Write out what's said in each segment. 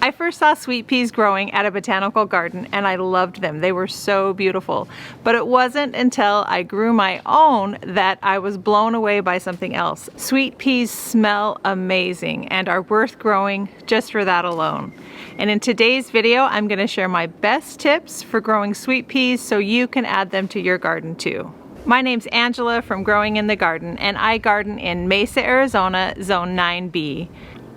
I first saw sweet peas growing at a botanical garden and I loved them. They were so beautiful. But it wasn't until I grew my own that I was blown away by something else. Sweet peas smell amazing and are worth growing just for that alone. And in today's video, I'm going to share my best tips for growing sweet peas so you can add them to your garden too. My name's Angela from Growing in the Garden, and I garden in Mesa, Arizona, Zone 9B.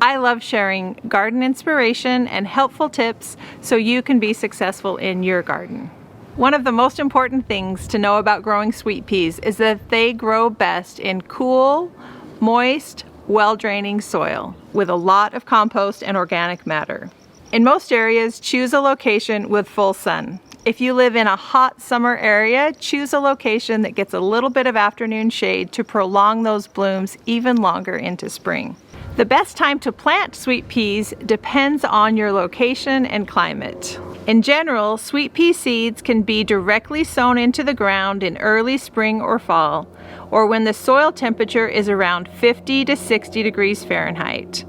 I love sharing garden inspiration and helpful tips so you can be successful in your garden. One of the most important things to know about growing sweet peas is that they grow best in cool, moist, well-draining soil with a lot of compost and organic matter. In most areas, choose a location with full sun. If you live in a hot summer area, choose a location that gets a little bit of afternoon shade to prolong those blooms even longer into spring. The best time to plant sweet peas depends on your location and climate. In general, sweet pea seeds can be directly sown into the ground in early spring or fall, or when the soil temperature is around 50 to 60 degrees Fahrenheit.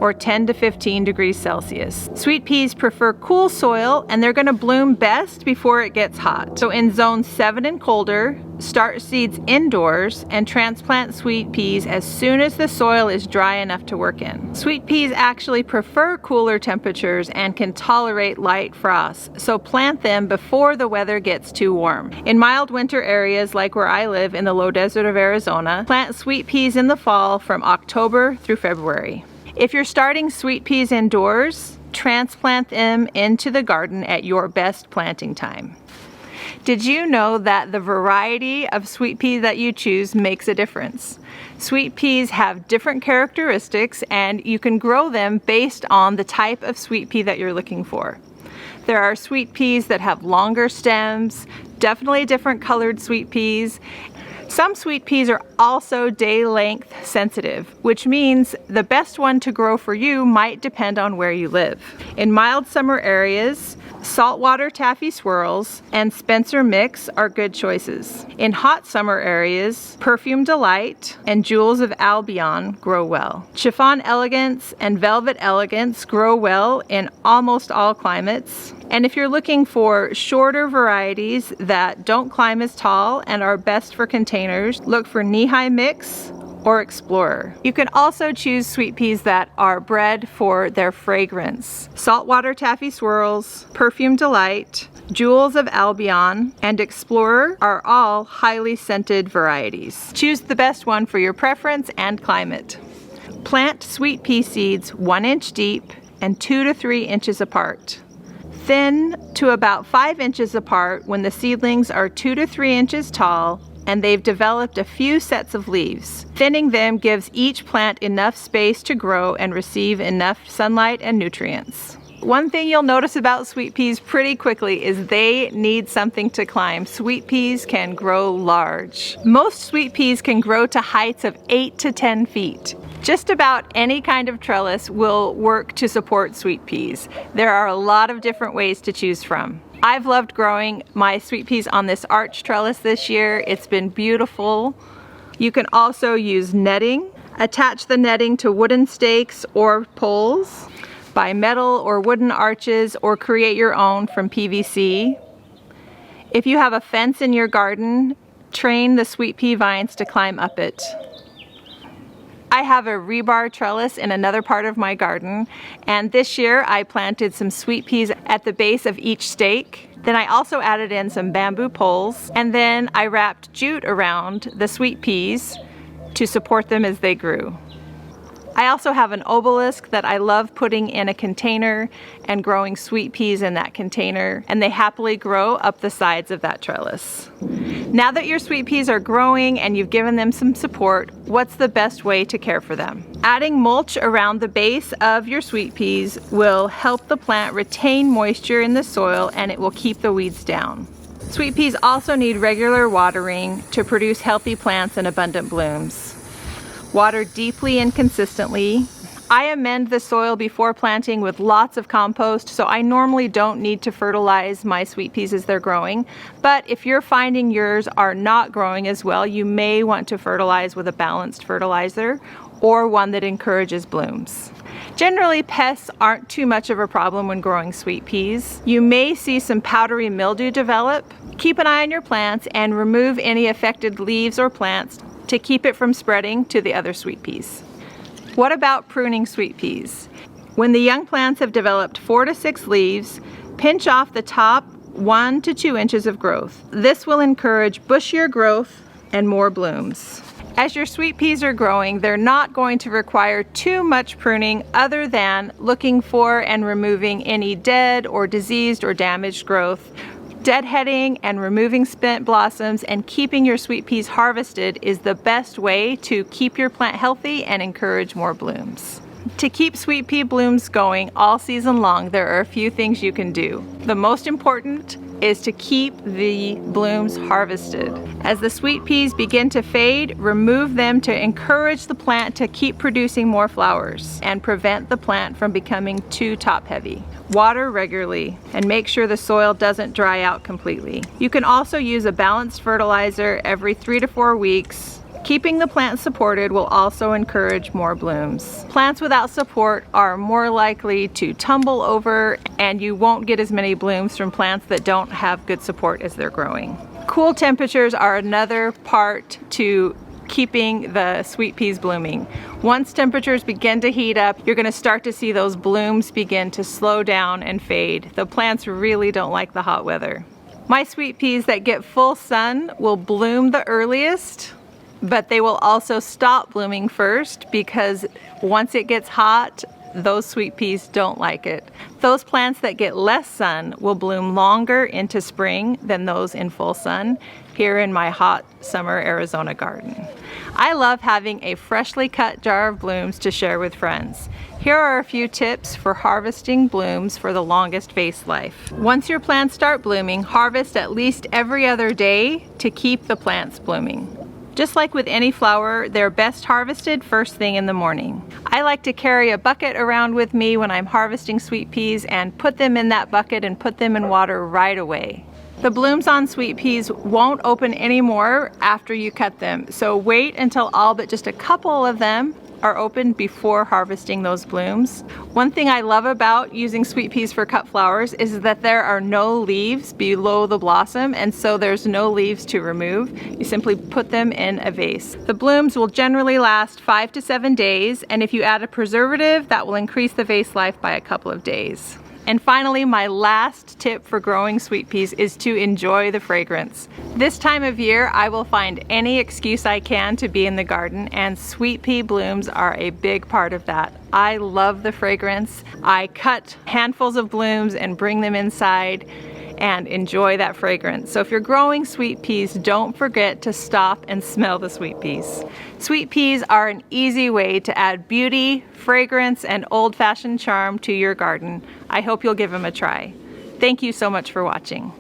Or 10 to 15 degrees Celsius. Sweet peas prefer cool soil and they're going to bloom best before it gets hot. So in zone 7 and colder, start seeds indoors and transplant sweet peas as soon as the soil is dry enough to work in. Sweet peas actually prefer cooler temperatures and can tolerate light frosts, so plant them before the weather gets too warm. In mild winter areas like where I live in the low desert of Arizona, plant sweet peas in the fall from October through February. If you're starting sweet peas indoors, transplant them into the garden at your best planting time. Did you know that the variety of sweet peas that you choose makes a difference? Sweet peas have different characteristics and you can grow them based on the type of sweet pea that you're looking for. There are sweet peas that have longer stems, definitely different colored sweet peas. Some sweet peas are also day length sensitive, which means the best one to grow for you might depend on where you live. In mild summer areas, saltwater taffy swirls and Spencer mix are good choices. In hot summer areas, Perfume Delight and Jewels of Albion grow well. Chiffon Elegance and Velvet Elegance grow well in almost all climates. And if you're looking for shorter varieties that don't climb as tall and are best for containers, look for Knee High Mix or Explorer. You can also choose sweet peas that are bred for their fragrance. Saltwater Taffy Swirls, Perfume Delight, Jewels of Albion, and Explorer are all highly scented varieties. Choose the best one for your preference and climate. Plant sweet pea seeds 1 inch deep and 2 to 3 inches apart. Thin to about 5 inches apart when the seedlings are 2 to 3 inches tall and they've developed a few sets of leaves. Thinning them gives each plant enough space to grow and receive enough sunlight and nutrients. One thing you'll notice about sweet peas pretty quickly is they need something to climb. Sweet peas can grow large. Most sweet peas can grow to heights of 8 to 10 feet. Just about any kind of trellis will work to support sweet peas. There are a lot of different ways to choose from. I've loved growing my sweet peas on this arch trellis this year. It's been beautiful. You can also use netting. Attach the netting to wooden stakes or poles. Buy metal or wooden arches or create your own from PVC. If you have a fence in your garden, train the sweet pea vines to climb up it. I have a rebar trellis in another part of my garden, and this year I planted some sweet peas at the base of each stake. Then I also added in some bamboo poles, and then I wrapped jute around the sweet peas to support them as they grew. I also have an obelisk that I love putting in a container and growing sweet peas in that container, and they happily grow up the sides of that trellis. Now that your sweet peas are growing and you've given them some support, what's the best way to care for them? Adding mulch around the base of your sweet peas will help the plant retain moisture in the soil and it will keep the weeds down. Sweet peas also need regular watering to produce healthy plants and abundant blooms. Water deeply and consistently. I amend the soil before planting with lots of compost, so I normally don't need to fertilize my sweet peas as they're growing. But if you're finding yours are not growing as well, you may want to fertilize with a balanced fertilizer or one that encourages blooms. Generally, pests aren't too much of a problem when growing sweet peas. You may see some powdery mildew develop. Keep an eye on your plants and remove any affected leaves or plants to keep it from spreading to the other sweet peas. What about pruning sweet peas? When the young plants have developed 4 to 6 leaves, pinch off the top 1 to 2 inches of growth. This will encourage bushier growth and more blooms. As your sweet peas are growing, they're not going to require too much pruning other than looking for and removing any dead or diseased or damaged growth. Deadheading and removing spent blossoms and keeping your sweet peas harvested is the best way to keep your plant healthy and encourage more blooms. To keep sweet pea blooms going all season long, there are a few things you can do. The most important is to keep the blooms harvested. As the sweet peas begin to fade, remove them to encourage the plant to keep producing more flowers and prevent the plant from becoming too top heavy. Water regularly and make sure the soil doesn't dry out completely. You can also use a balanced fertilizer every 3 to 4 weeks. Keeping the plant supported will also encourage more blooms. Plants without support are more likely to tumble over, and you won't get as many blooms from plants that don't have good support as they're growing. Cool temperatures are another part to keeping the sweet peas blooming. Once temperatures begin to heat up, you're going to start to see those blooms begin to slow down and fade. The plants really don't like the hot weather. My sweet peas that get full sun will bloom the earliest, but they will also stop blooming first because once it gets hot, those sweet peas don't like it. Those plants that get less sun will bloom longer into spring than those in full sun here in my hot summer Arizona garden. I love having a freshly cut jar of blooms to share with friends. Here are a few tips for harvesting blooms for the longest vase life. Once your plants start blooming, harvest at least every other day to keep the plants blooming. Just like with any flower, they're best harvested first thing in the morning. I like to carry a bucket around with me when I'm harvesting sweet peas and put them in that bucket and put them in water right away. The blooms on sweet peas won't open anymore after you cut them, so wait until all but just a couple of them are open before harvesting those blooms. One thing I love about using sweet peas for cut flowers is that there are no leaves below the blossom, and so there's no leaves to remove. You simply put them in a vase. The blooms will generally last 5 to 7 days, and if you add a preservative, that will increase the vase life by a couple of days. And finally, my last tip for growing sweet peas is to enjoy the fragrance. This time of year, I will find any excuse I can to be in the garden, and sweet pea blooms are a big part of that. I love the fragrance. I cut handfuls of blooms and bring them inside and enjoy that fragrance. So if you're growing sweet peas, don't forget to stop and smell the sweet peas. Sweet peas are an easy way to add beauty, fragrance, and old-fashioned charm to your garden. I hope you'll give them a try. Thank you so much for watching.